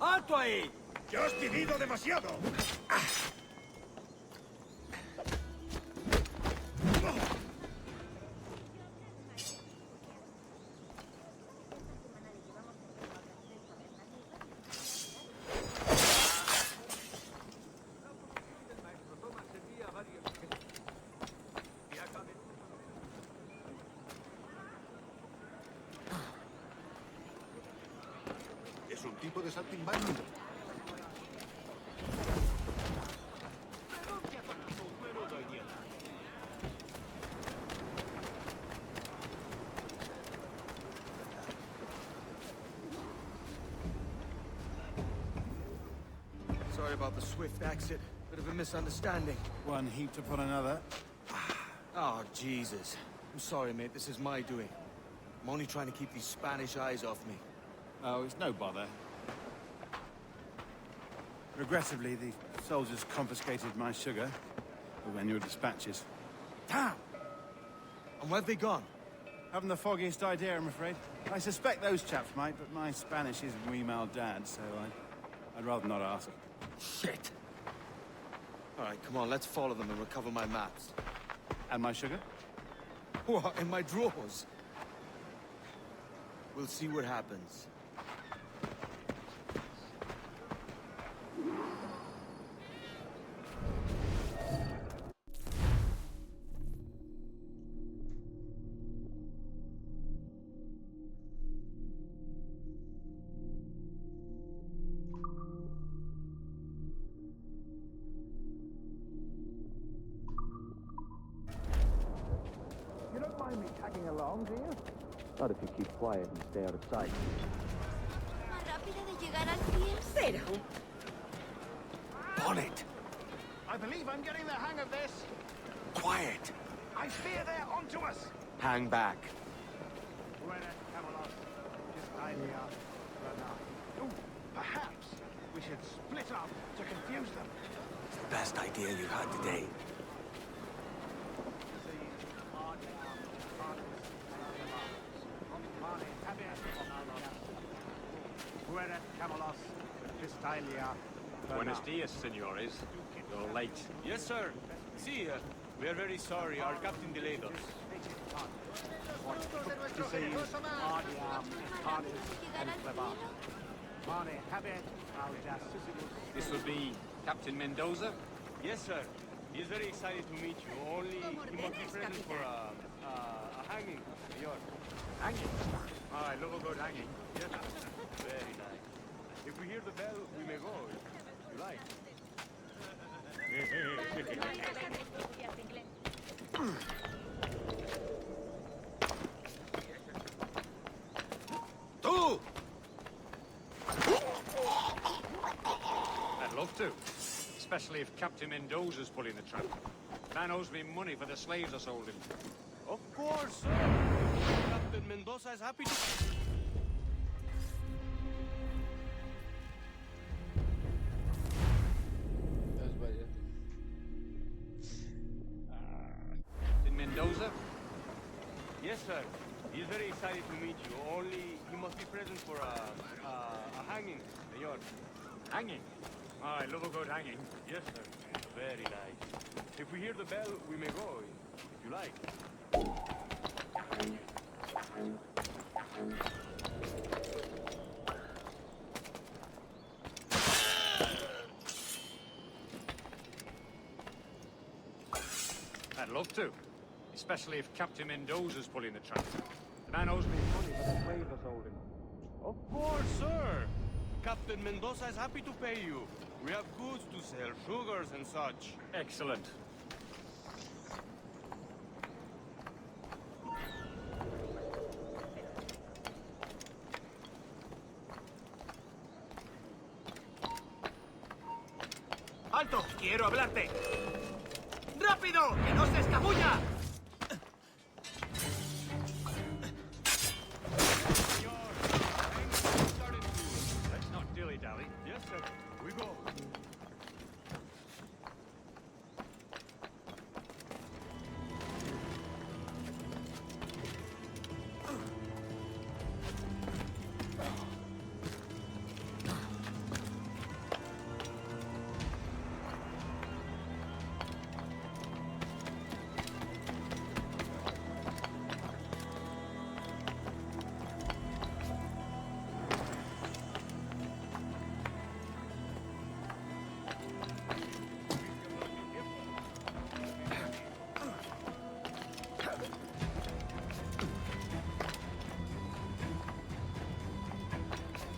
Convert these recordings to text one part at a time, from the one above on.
¡Alto ahí! ¡Ya has vivido demasiado! Es un tipo de saltimbanqui. Sorry about the swift exit. Bit of a misunderstanding. One heaped upon another. Oh, Jesus. I'm sorry, mate. This is my doing. I'm only trying to keep these Spanish eyes off me. Oh, it's no bother. Regrettably, the soldiers confiscated my sugar when your dispatches. Damn! And where've they gone? Haven't the foggiest idea, I'm afraid. I suspect those chaps might, but my Spanish is wee mal dad, so I'd rather not ask. Shit! All right, come on, let's follow them and recover my maps. And my sugar? What, in my drawers? We'll see what happens. You don't mind me tagging along, do you? Not if you keep quiet and stay out of sight. Más rápida de llegar al pie. Pero. Bonnet! I believe I'm getting the hang of this. Quiet! I fear they're onto us. Hang back. Perhaps we should split up to confuse them. It's the best idea you had today. Buenos dias, senores. You're late. Yes, sir. See, we are very sorry. Our captain delayed us. This would be Captain Mendoza? Yes, sir. He is very excited to meet you. Only he must be present for a hanging. Hanging? Oh, I love a good hanging. Yes, very nice. If we hear the bell, we may go, if you like. Tú! I'd love to. Especially if Captain Mendoza's pulling the trap. Man owes me money for the slaves I sold him. Of course, sir. Captain Mendoza is happy to... In Mendoza? Yes, sir. He is very excited to meet you. Only he must be present for a hanging, senor. Hanging? Oh, I love a good hanging. Yes, sir. Very nice. If we hear the bell, we may go, if you like. I'd love to. Especially if Captain Mendoza's pulling the trap. The man owes me money for the slaves I sold him. Of course, sir. Captain Mendoza is happy to pay you. We have goods to sell, sugars and such. Excellent. ¡Alto! ¡Quiero hablarte! ¡Rápido! ¡Que no se escabulla! Let's not dilly-dally. Yes, sir. We go.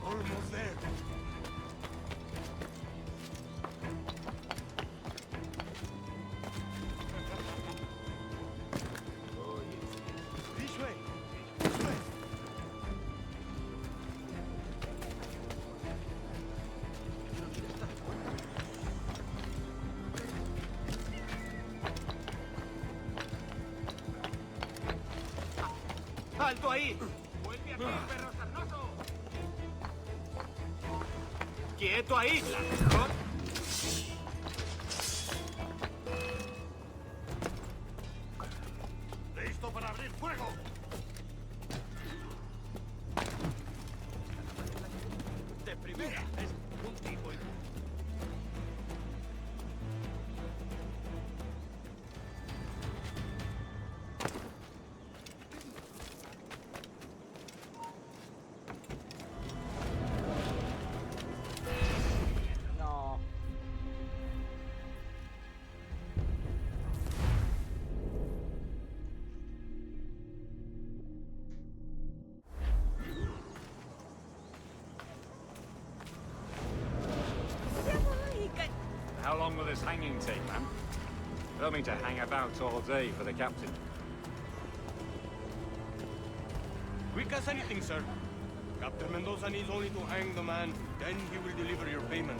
Almost there. This way. This way. ¡Alto ahí! ¡Vuelve aquí, perro sarnoso! ¡Quieto ahí, ladrón! ¡Listo para abrir fuego! ¡De primera! Es un tipo... No. How long will this hanging take, man? I don't mean to hang about all day for the captain. Quick as anything, sir. Captain Mendoza needs only to hang the man, then he will deliver your payment.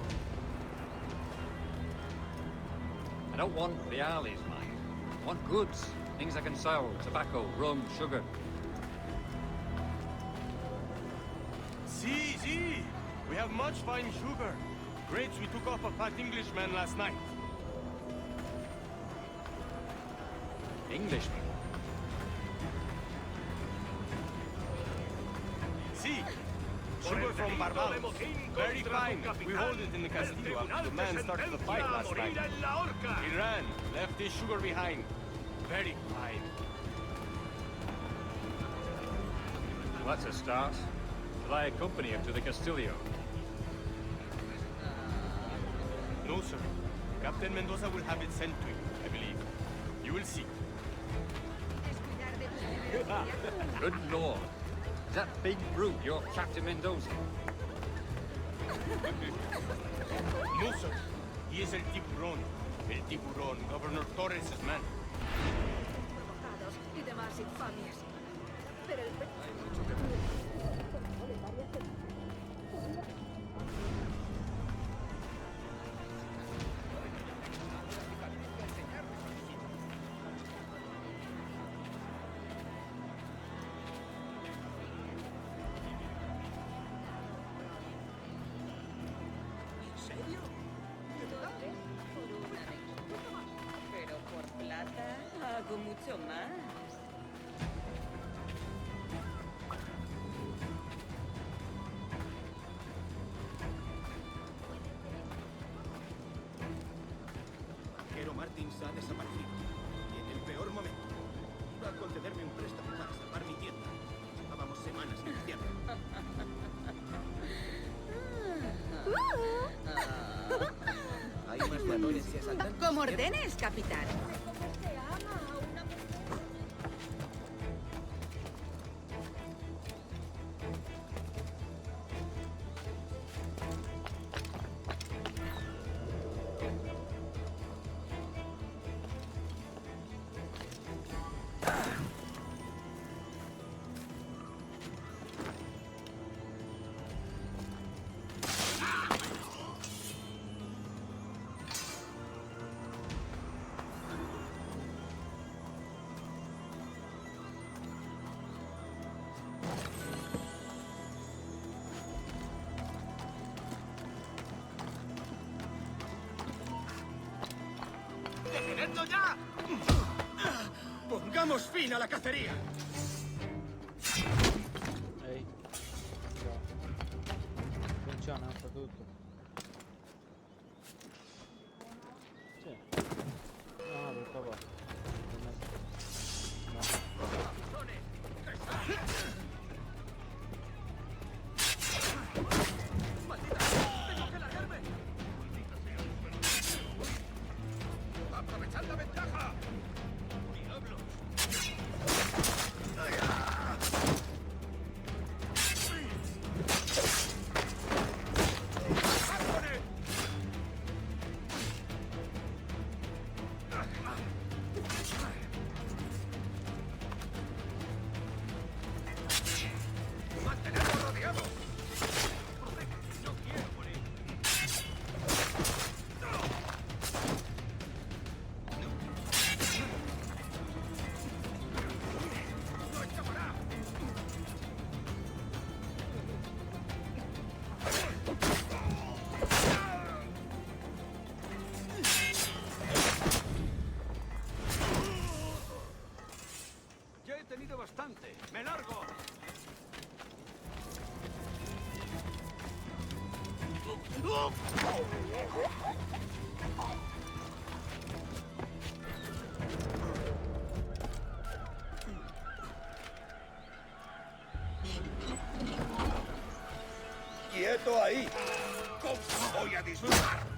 I don't want reales, mind. I want goods. Things I can sell. Tobacco, rum, sugar. See. We have much fine sugar. Grapes we took off a fat Englishman last night. Englishman. See. Sugar from Barbados. Very fine. We hold it in the Castillo after the man started the fight last night. He ran, left his sugar behind. Very fine. Well, that's a start. Shall I accompany him to the Castillo? No, sir. Captain Mendoza will have it sent to you, I believe. You will see. Good lord. Is that big brute your Captain Mendoza? No, sir. He is El Tiburón. El Tiburón, Governor Torres' man. Y demás infamias. Pero el... Pero por plata hago mucho más. Pero Martins ha desaparecido. Y en el peor momento. Iba a concederme un préstamo para salvar mi tienda. Llevábamos semanas negociando. Hay más ladrones y asaltantes. Como ordenes, capitán. ¡Demos fin a la cacería! Ehi. Funziona, fa tutto. Sì. No, per favore. ¡Aprovechad la ventaja! ¡Diablos! ¡Mantenerlo rodeado! ¡No quiero morir! ¡No escapará! Ya he tenido bastante. ¡Me largo! ¡Quieto ahí! ¿Cómo voy a disparar?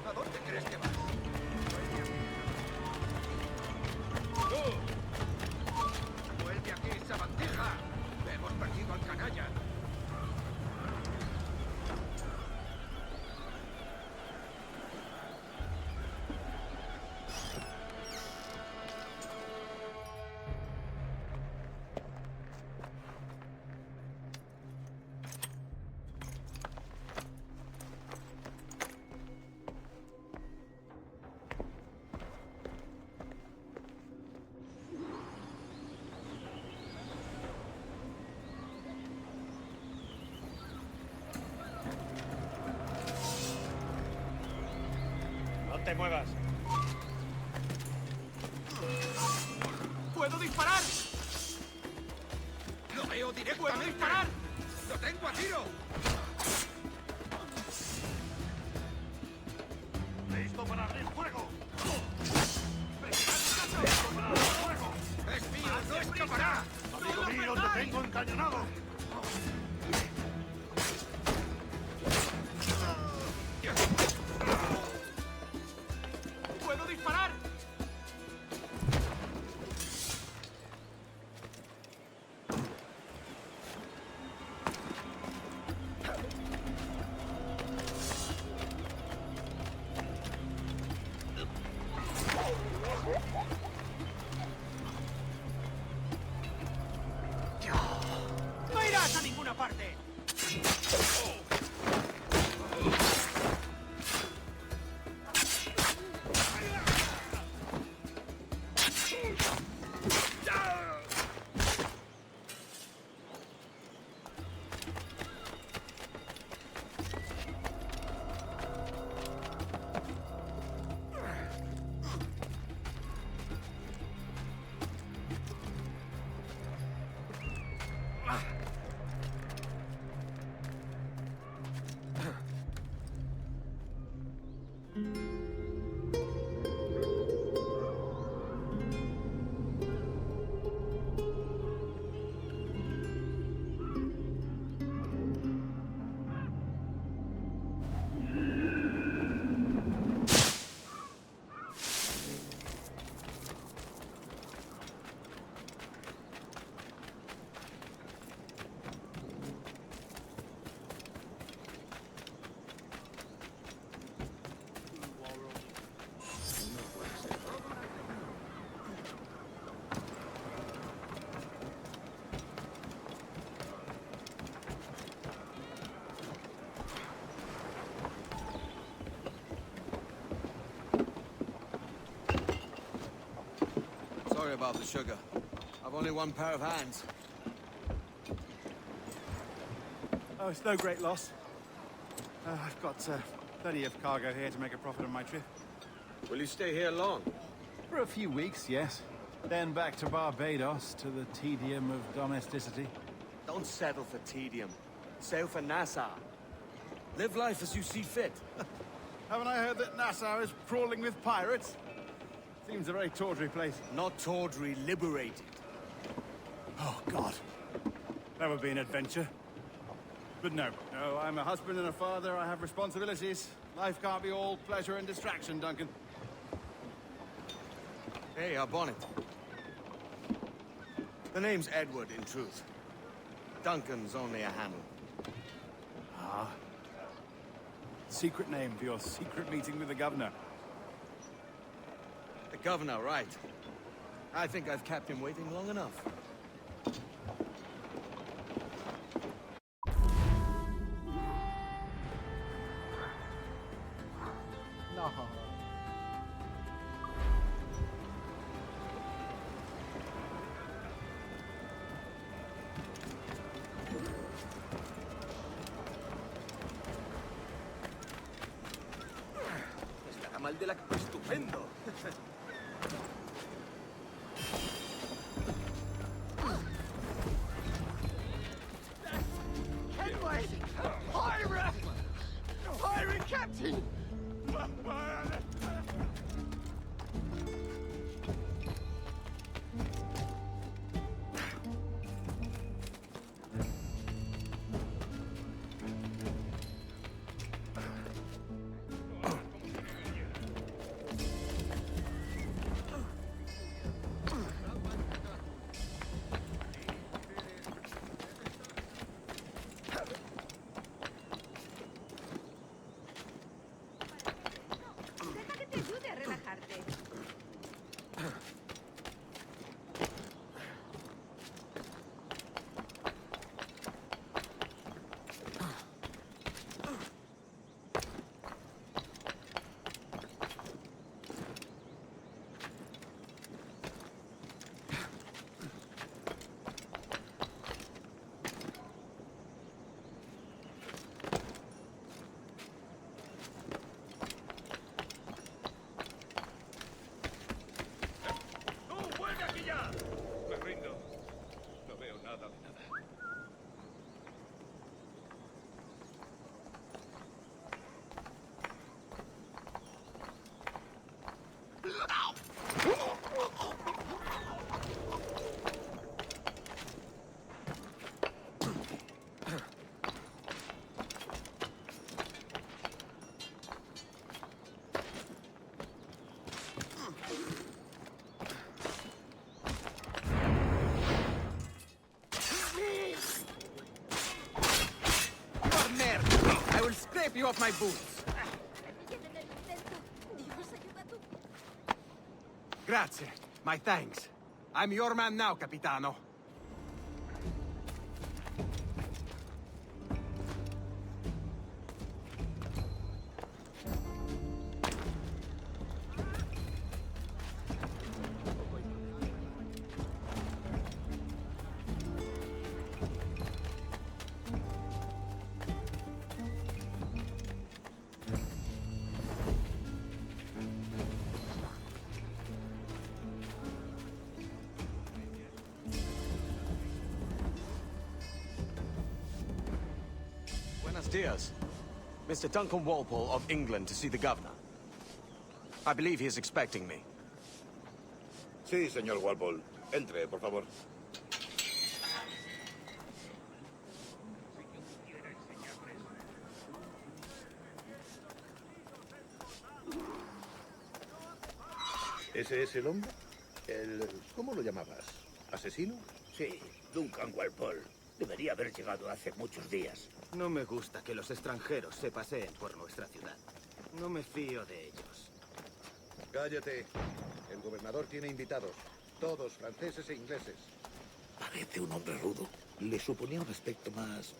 ¿A dónde crees que vas? ¡Tú! ¡Vuelve aquí, sabandija! ¡Hemos perdido al canalla! ¡No te muevas! ¡Puedo disparar! ¡Lo veo directamente! ¡Puedo disparar! ¡Lo tengo a tiro! ¡Listo para abrir fuego! ¡Es mío! ¡No escapará! ¡Amigo mío, te tengo encañonado! ¡Puedo disparar! ¡No irás a ninguna parte! about the sugar. I've only one pair of hands. Oh, it's no great loss. I've got plenty of cargo here to make a profit on my trip. Will you stay here long? For a few weeks, yes. Then back to Barbados, to the tedium of domesticity. Don't settle for tedium. Sail for Nassau. Live life as you see fit. Haven't I heard that Nassau is crawling with pirates? Seems a very tawdry place. Not tawdry, liberated. Oh, God. That would be an adventure. But no, I'm a husband and a father. I have responsibilities. Life can't be all pleasure and distraction, Duncan. Hey, Bonnet. The name's Edward, in truth. Duncan's only a handle. Ah. Secret name for your secret meeting with the governor. The governor, right. I think I've kept him waiting long enough. No. Estará mal de la... ¡Estupendo! Kenway! Pirate! Pirate captain! Deja que te ayude a relajarte. ¡Tú, vuelve aquí ya! Me rindo. No veo nada de nada. I will scrape you off my boots. Bien en el intento. Dios, ayuda tú. Grazie. My thanks. I'm your man now, Capitano. Buenos dias. Mr. Duncan Walpole of England to see the governor. I believe he is expecting me. Sí, señor Walpole. Entre, por favor. ¿Ese es el hombre? ¿Cómo lo llamabas? ¿Asesino? Sí, Duncan Walpole. Debería haber llegado hace muchos días. No me gusta que los extranjeros se paseen por nuestra ciudad. No me fío de ellos. Cállate. El gobernador tiene invitados. Todos franceses e ingleses. Parece un hombre rudo. Le suponía un aspecto más...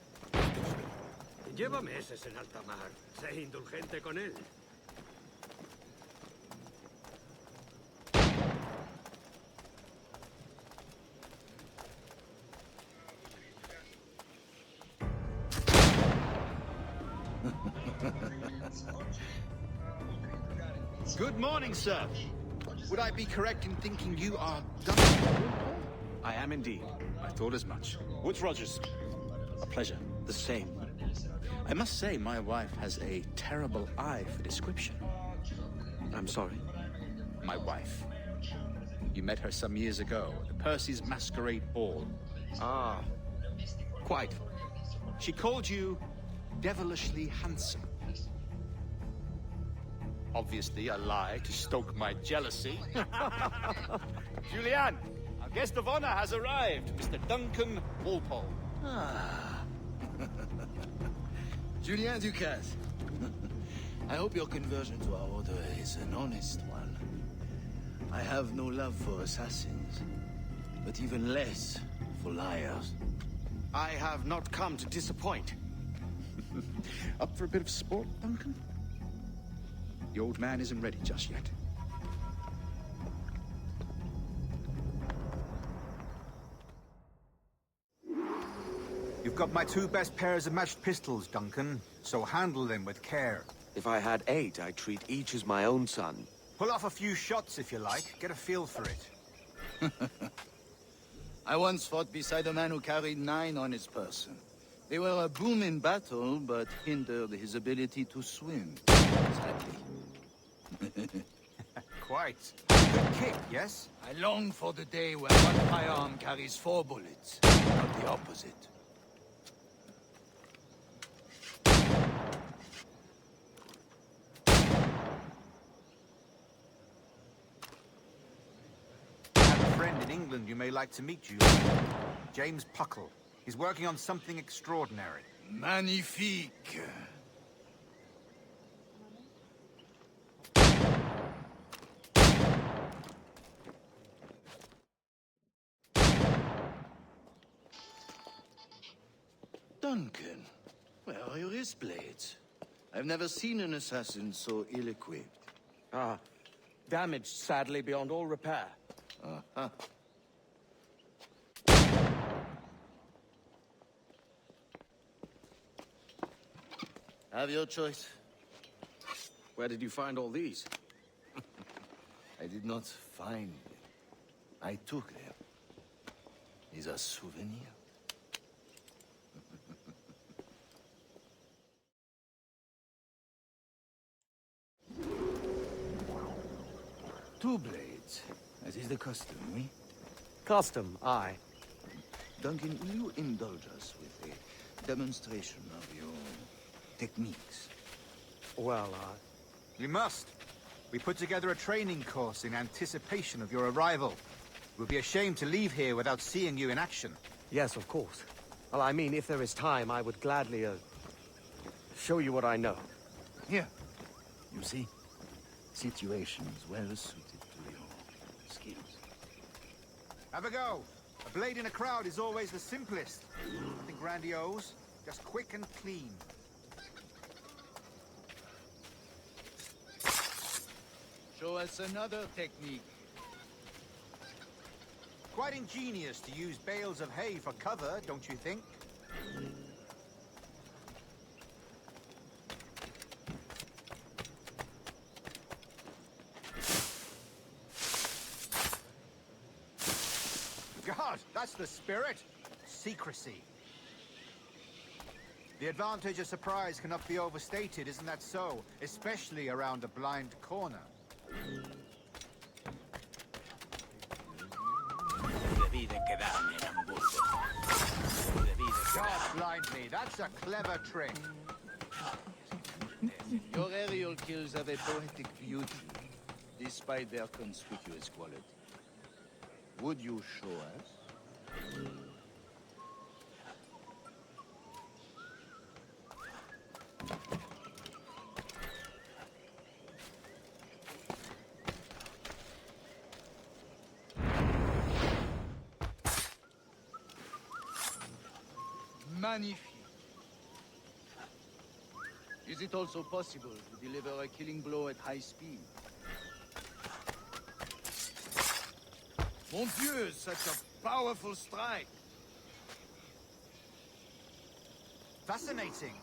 Lleva meses en alta mar. Sé indulgente con él. Good morning, sir. Would I be correct in thinking you are Duncan? I am indeed. I thought as much. Woods Rogers. A pleasure. The same. I must say, my wife has a terrible eye for description. I'm sorry. My wife. You met her some years ago at the Percy's Masquerade Ball. Ah, quite. She called you devilishly handsome. Obviously a lie to stoke my jealousy. Julianne, our guest of honor has arrived, Mr. Duncan Walpole. Julien Ducasse. I hope your conversion to our order is an honest one. I have no love for assassins, but even less for liars. I have not come to disappoint. Up for a bit of sport, Duncan? The old man isn't ready just yet. You've got my 2 best pairs of matched pistols, Duncan, so handle them with care. If I had 8, I'd treat each as my own son. Pull off a few shots if you like, get a feel for it. I once fought beside a man who carried 9 on his person. They were a boom in battle, but hindered his ability to swim. Sadly. Quite. Good kick, yes? I long for the day when one firearm carries 4 bullets, not the opposite. I have a friend in England you may like to meet you. James Puckle. He's working on something extraordinary. Magnifique. Duncan, where are your wrist blades? I've never seen an assassin so ill-equipped. Ah, damaged sadly beyond all repair. Uh-huh. Have your choice. Where did you find all these? I did not find them. I took them. Is a souvenir. 2 blades, as is the custom, oui? Custom, aye. Duncan, will you indulge us with a demonstration of your techniques? Well, You must. We put together a training course in anticipation of your arrival. We'll be ashamed to leave here without seeing you in action. yes, of course. Well, I mean, if there is time, I would gladly, show you what I know. Here. You see? Situations well suited to your skills. Have a go. A blade in a crowd is always the simplest. Nothing grandiose, just quick and clean. Show us another technique. Quite ingenious to use bales of hay for cover, don't you think? God, that's the spirit. Secrecy. The advantage of surprise cannot be overstated, isn't that so? Especially around a blind corner. God blind me, that's a clever trick. Your aerial kills have a poetic beauty, despite their conspicuous quality. Would you show us? Magnifique. Is it also possible to deliver a killing blow at high speed? Mon Dieu, such a powerful strike! Fascinating.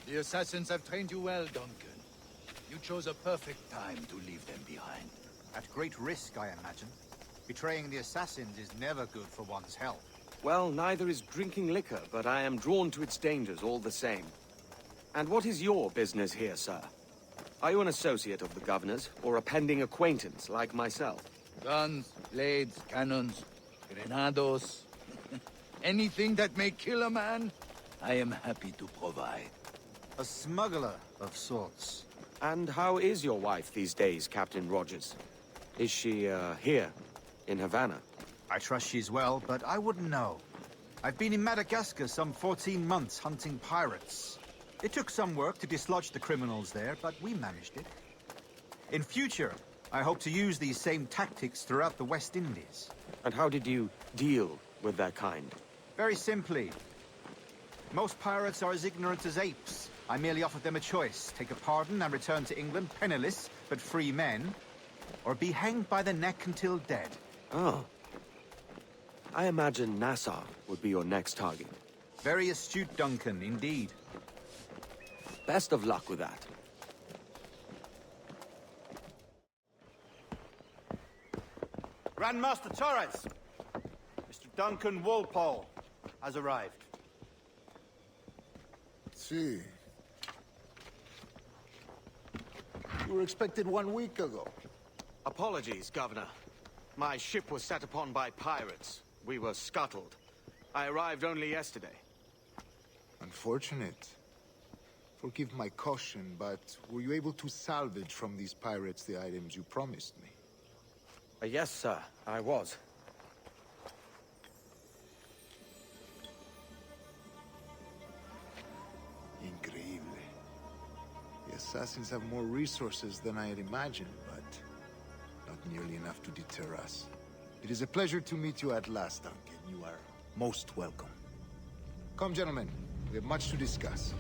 The assassins have trained you well, Duncan. You chose a perfect time to leave them behind. At great risk, I imagine. Betraying the assassins is never good for one's health. Well, neither is drinking liquor, but I am drawn to its dangers all the same. And what is your business here, sir? Are you an associate of the governor's, or a pending acquaintance like myself? Guns, blades, cannons, grenados. Anything that may kill a man, I am happy to provide. A smuggler of sorts. And how is your wife these days, Captain Rogers? Is she, here, in Havana? I trust she's well, but I wouldn't know. I've been in Madagascar some 14 months hunting pirates. It took some work to dislodge the criminals there, but we managed it. In future, I hope to use these same tactics throughout the West Indies. And how did you deal with their kind? Very simply. Most pirates are as ignorant as apes. I merely offered them a choice. Take a pardon and return to England penniless, but free men, or be hanged by the neck until dead. Oh. I imagine Nassau would be your next target. Very astute, Duncan, indeed. Best of luck with that. Grandmaster Torres! Mr. Duncan Walpole has arrived. See. You were expected 1 week ago. Apologies, Governor. My ship was set upon by pirates. We were scuttled. I arrived only yesterday. Unfortunate. Forgive my caution, but were you able to salvage from these pirates the items you promised me? Yes, sir, I was. Increíble. The assassins have more resources than I had imagined, but not nearly enough to deter us. It is a pleasure to meet you at last, Duncan. You are most welcome. Come, gentlemen. We have much to discuss.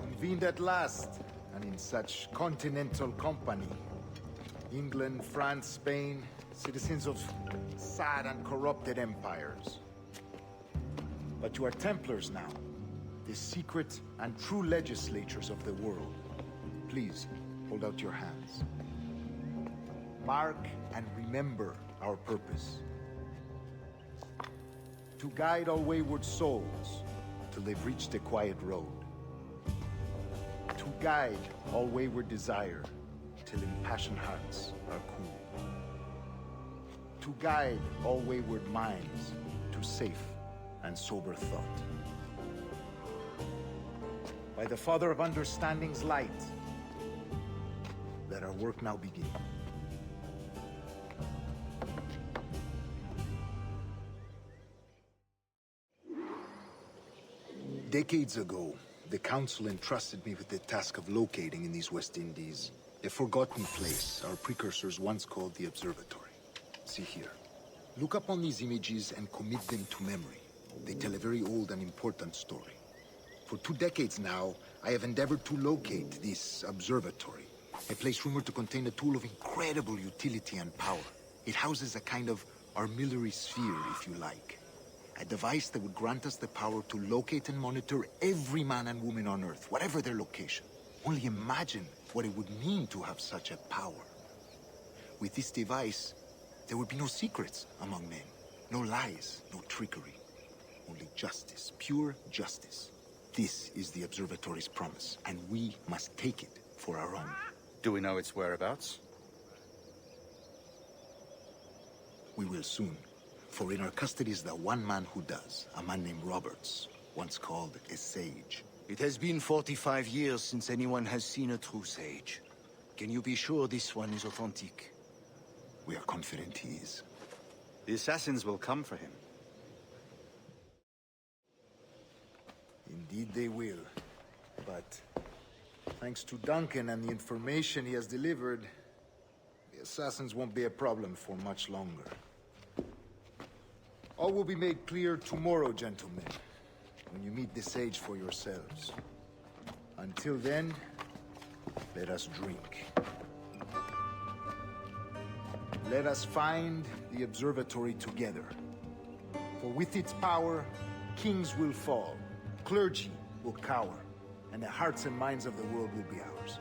Convened at last, and in such continental company. England, France, Spain, citizens of sad and corrupted empires. But you are Templars now, the secret and true legislators of the world. Please, hold out your hands. Mark and remember our purpose. To guide all wayward souls till they've reached the quiet road. To guide all wayward desire till impassioned hearts are cool. To guide all wayward minds to safe and sober thought. By the Father of Understanding's light, let our work now begin. Decades ago, the Council entrusted me with the task of locating in these West Indies a forgotten place our precursors once called the Observatory. See here. Look upon these images and commit them to memory. They tell a very old and important story. For 2 decades now, I have endeavored to locate this observatory, a place rumored to contain a tool of incredible utility and power. It houses a kind of armillary sphere, if you like. A device that would grant us the power to locate and monitor every man and woman on Earth, whatever their location. Only imagine what it would mean to have such a power. With this device, there would be no secrets among men, no lies, no trickery. Only justice, pure justice. This is the Observatory's promise, and we must take it for our own. Do we know its whereabouts? We will soon. For in our custody is the one man who does, a man named Roberts, once called a sage. It has been 45 years since anyone has seen a true sage. Can you be sure this one is authentic? We are confident he is. The assassins will come for him. Indeed they will. But thanks to Duncan and the information he has delivered, the assassins won't be a problem for much longer. All will be made clear tomorrow, gentlemen, when you meet the sage for yourselves. Until then, Let us drink. Let us find the observatory together. For with its power, kings will fall, clergy will cower, and the hearts and minds of the world will be ours.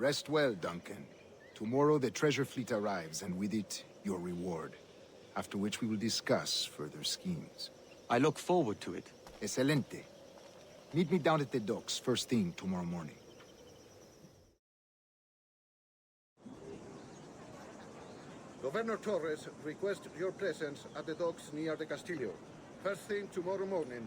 Rest well, Duncan. Tomorrow the treasure fleet arrives, and with it, your reward. After which we will discuss further schemes. I look forward to it. Excelente. Meet me down at the docks first thing tomorrow morning. Governor Torres requests your presence at the docks near the Castillo. First thing tomorrow morning.